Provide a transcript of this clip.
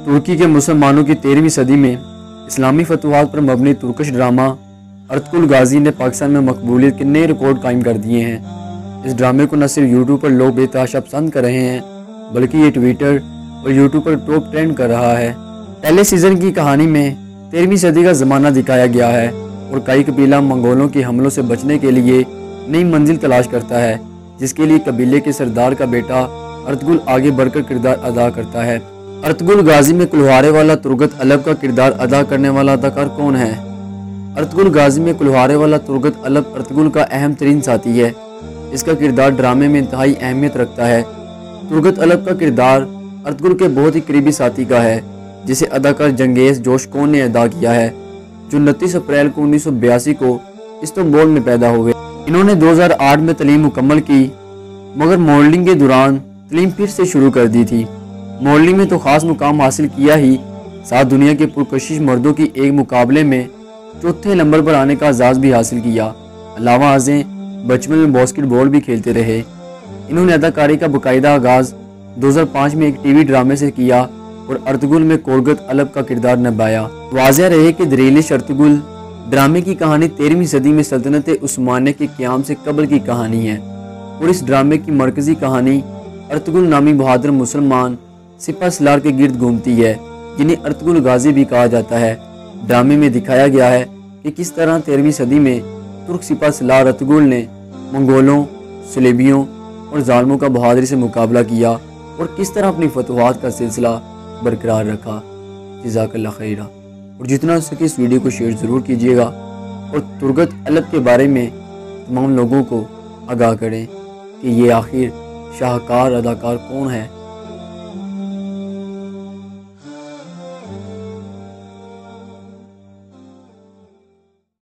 ترکی کے مسلمانوں کی 13ویں صدی میں اسلامی فتوحات پر مبنی ترکش ڈرامہ ارطغرل غازی نے پاکستان میں مقبولیت کے نئے ریکارڈ قائم کر دیے ہیں۔ اس ڈرامے کو نہ صرف یوٹیوب پر لوگ بے تحاشا پسند کر رہے ہیں بلکہ یہ ٹویٹر اور یوٹیوب پر ٹاپ ٹرینڈ کر رہا ہے۔ پہلے سیزن کی کہانی میں 13ویں صدی کا زمانہ دکھایا گیا ہے اور کئی قبیلہ منگولوں کے حملوں سے بچنے کے لیے نئی منزل تلاش کرتا ہے، جس کے لیے قبیلے کے سردار کا بیٹا ارطغرل آگے بڑھ کر کردار ادا کرتا ہے۔ ارطغرل غازی میں کلہوارے والا ترگت الب کا کردار ادا کرنے والا اداکار کون ہے؟ ارطغرل غازی میں کلہوارے والا ترگت الب ارطغرل کا اہم ترین ساتھی ہے۔ اس کا کردار ڈرامے میں انتہائی اہمیت رکھتا ہے۔ ترگت الب کا کردار ارطغرل کے بہت ہی قریبی ساتھی کا ہے، جسے اداکار جنگیز جوشکون نے ادا کیا ہے، جو 29 اپریل کو 1982 کو استنبول میں پیدا ہوئے۔ انہوں نے 2008 میں تعلیم مکمل کی، مگر ماڈلنگ کے دوران تعلیم پھر سے شروع کر دی تھی۔ ماڈلنگ میں تو خاص مقام حاصل کیا ہی، ساتھ دنیا کے پرکشش مردوں کی ایک مقابلے میں چوتھے نمبر پر آنے کا اعزاز بھی حاصل کیا۔ علاوہ ازیں بچپن میں باسکٹ بال بھی کھیلتے رہے۔ انہوں نے اداکاری کا باقاعدہ آغاز 2005 میں ایک ٹی وی ڈرامے سے کیا اور ارطغرل میں کورگت الب کا کردار نبھایا۔ واضح رہے کہ دریلش ارطغرل ڈرامے کی کہانی 13ویں صدی میں سلطنت عثمانیہ کے قیام سے قبل کی کہانی ہے، اور اس ڈرامے کی مرکزی کہانی ارطغرل نامی بہادر مسلمان سپہ سالار کے گرد گھومتی ہے، جنہیں ارطغرل غازی بھی کہا جاتا ہے۔ ڈرامے میں دکھایا گیا ہے کہ کس طرح 13ویں صدی میں ترک سپہ سالار ارطغرل نے منگولوں، صلیبیوں اور ظالموں کا بہادری سے مقابلہ کیا اور کس طرح اپنی فتوحات کا سلسلہ برقرار رکھا۔ جزاک اللہ خیرہ۔ اور جتنا ہو سکے اس ویڈیو کو شیئر ضرور کیجیے گا اور ترگت الب کے بارے میں تمام لوگوں کو آگاہ کریں کہ یہ آخر شاہکار اداکار کون ہے۔